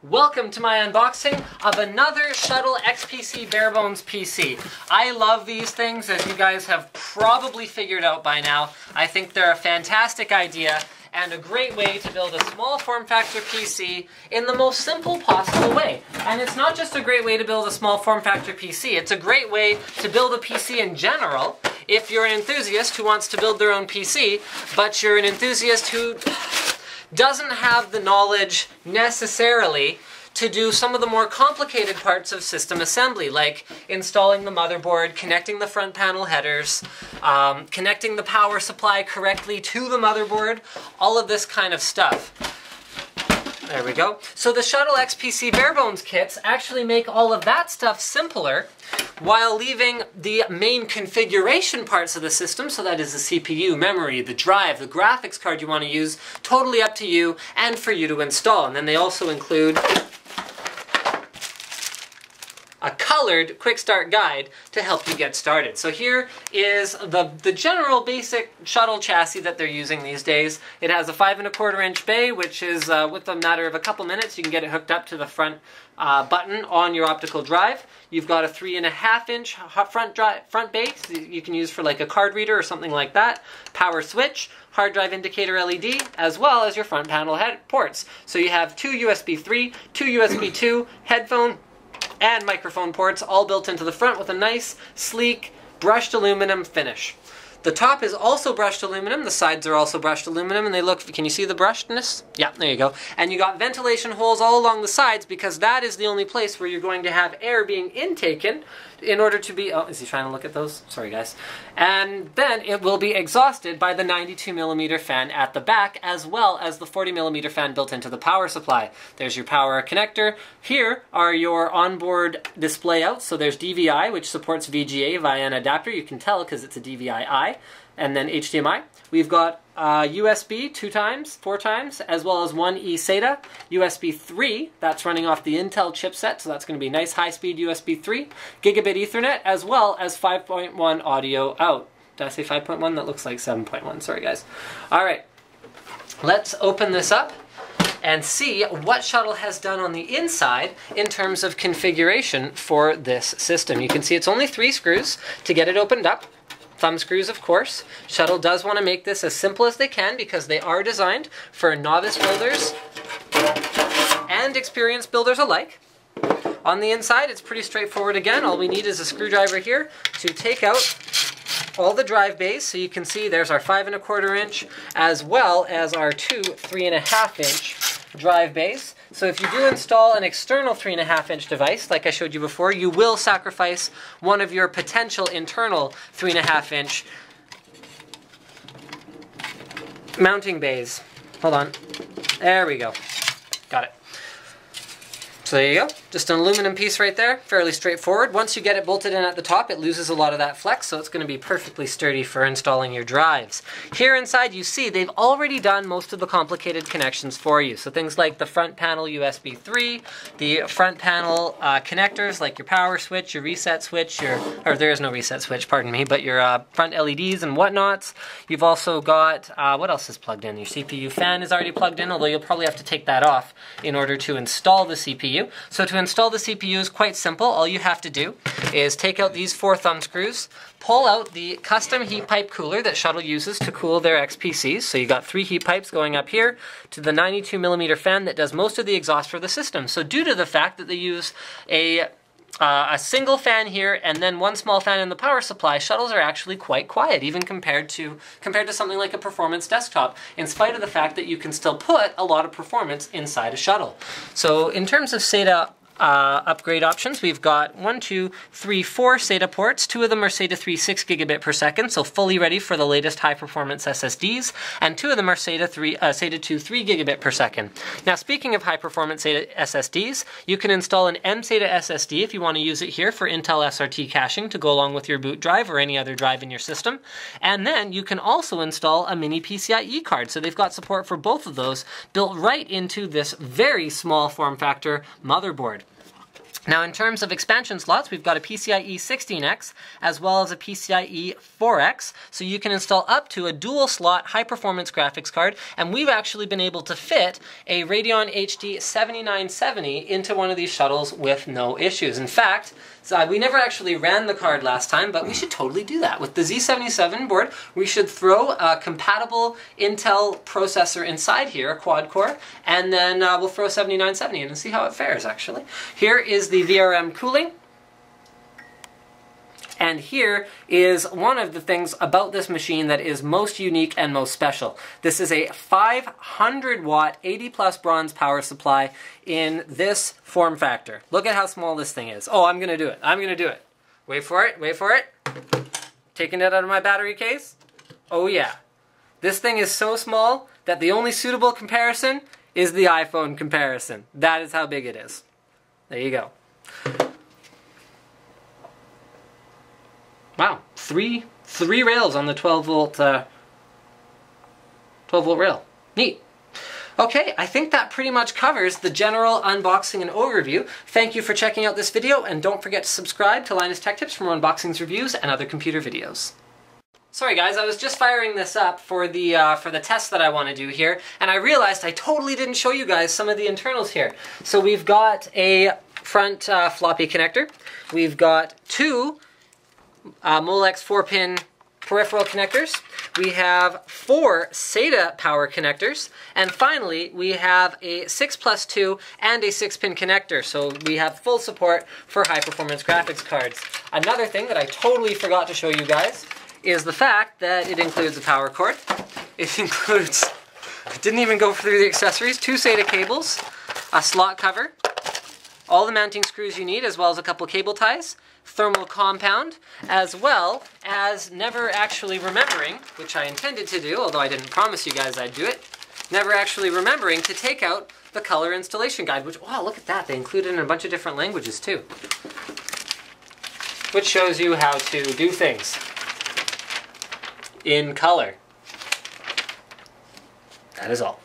Welcome to my unboxing of another Shuttle XPC Barebones PC. I love these things, as you guys have probably figured out by now. I think they're a fantastic idea and a great way to build a small form factor PC in the most simple possible way. And it's not just a great way to build a small form factor PC, it's a great way to build a PC in general if you're an enthusiast who wants to build their own PC, but you're an enthusiast who doesn't have the knowledge necessarily to do some of the more complicated parts of system assembly, like installing the motherboard, connecting the front panel headers, connecting the power supply correctly to the motherboard, all of this kind of stuff. There we go. So the Shuttle XPC Barebones kits actually make all of that stuff simpler while leaving the main configuration parts of the system, so that is the CPU, memory, the drive, the graphics card you want to use, totally up to you and for you to install. And then they also include a colored quick start guide to help you get started. So here is the general basic Shuttle chassis that they're using these days. It has a 5 1/4 inch bay, which is with a matter of a couple minutes you can get it hooked up to the front button on your optical drive. You've got a 3 1/2 inch front base you can use for like a card reader or something like that. Power switch, hard drive indicator LED, as well as your front panel ports. So you have 2 USB 3, 2 USB 2, headphone, and microphone ports all built into the front with a nice, sleek, brushed aluminum finish. The top is also brushed aluminum, the sides are also brushed aluminum, and they look, can you see the brushedness? Yeah, there you go. And you got ventilation holes all along the sides because that is the only place where you're going to have air being intaken in order to be, oh, is he trying to look at those? Sorry guys. And then it will be exhausted by the 92mm fan at the back, as well as the 40mm fan built into the power supply. There's your power connector. Here are your onboard display outs. So there's DVI, which supports VGA via an adapter. You can tell because it's a DVI-I. And then HDMI. We've got USB 2 times, 4 times, as well as one eSATA. USB 3, that's running off the Intel chipset, so that's going to be nice high-speed USB 3. Gigabit Ethernet, as well as 5.1 audio out. Did I say 5.1? That looks like 7.1. Sorry, guys. All right, let's open this up and see what Shuttle has done on the inside in terms of configuration for this system. You can see it's only 3 screws to get it opened up. Thumb screws, of course. Shuttle does want to make this as simple as they can because they are designed for novice builders and experienced builders alike. On the inside, it's pretty straightforward again. All we need is a screwdriver here to take out all the drive bays. So you can see there's our 5 1/4 inch as well as our 2 3 1/2 inch drive bays. So if you do install an external 3 1/2 inch device, like I showed you before, you will sacrifice one of your potential internal 3 1/2 inch mounting bays. Hold on. There we go. Got it. So there you go. Just an aluminum piece right there. Fairly straightforward. Once you get it bolted in at the top, it loses a lot of that flex, so it's going to be perfectly sturdy for installing your drives. Here inside, you see they've already done most of the complicated connections for you. So things like the front panel USB 3, the front panel connectors like your power switch, your reset switch, or there is no reset switch, pardon me, but your front LEDs and whatnots. You've also got, what else is plugged in? Your CPU fan is already plugged in, although you'll probably have to take that off in order to install the CPU. So to install the CPU is quite simple. All you have to do is take out these 4 thumb screws, pull out the custom heat pipe cooler that Shuttle uses to cool their XPCs. So you got 3 heat pipes going up here to the 92mm fan that does most of the exhaust for the system. So due to the fact that they use a single fan here and then 1 small fan in the power supply, Shuttles are actually quite quiet, even compared to something like a performance desktop, in spite of the fact that you can still put a lot of performance inside a Shuttle. So in terms of SATA upgrade options, we've got 1, 2, 3, 4 SATA ports. 2 of them are SATA 3 6 gigabit per second, so fully ready for the latest high-performance SSDs, and 2 of them are SATA 2 3 gigabit per second. Now, speaking of high-performance SATA SSDs, you can install an mSATA SSD if you want to use it here for Intel SRT caching to go along with your boot drive or any other drive in your system. And then you can also install a mini PCIe card, so they've got support for both of those built right into this very small form factor motherboard. Now in terms of expansion slots, we've got a PCIe 16X as well as a PCIe 4X, so you can install up to a dual slot high performance graphics card, and we've actually been able to fit a Radeon HD 7970 into one of these shuttles with no issues. In fact, we never actually ran the card last time, but we should totally do that. With the Z77 board, we should throw a compatible Intel processor inside here, a quad core, and then we'll throw 7970 in and see how it fares, actually. Here is the VRM cooling. And here is one of the things about this machine that is most unique and most special. This is a 500 watt 80 plus bronze power supply in this form factor. Look at how small this thing is. Oh, I'm gonna do it. I'm gonna do it. Wait for it, wait for it. Taking it out of my battery case. Oh yeah. This thing is so small that the only suitable comparison is the iPhone comparison. That is how big it is. There you go. Wow, three rails on the 12 volt rail. Neat. Okay, I think that pretty much covers the general unboxing and overview. Thank you for checking out this video, and don't forget to subscribe to Linus Tech Tips for more unboxings, reviews, and other computer videos. Sorry guys, I was just firing this up for the test that I want to do here, and I realized I totally didn't show you guys some of the internals here. So we've got a front floppy connector. We've got two Molex 4-pin peripheral connectors. We have 4 SATA power connectors, and finally we have a 6+2 and a 6-pin connector, so we have full support for high-performance graphics cards. Another thing that I totally forgot to show you guys is the fact that it includes a power cord. It includes, I didn't even go through the accessories, 2 SATA cables, a slot cover, all the mounting screws you need, as well as a couple cable ties, thermal compound, as well as never actually remembering, which I intended to do, although I didn't promise you guys I'd do it, never actually remembering to take out the color installation guide, which, wow, look at that, they include it in a bunch of different languages too, which shows you how to do things in color. That is all.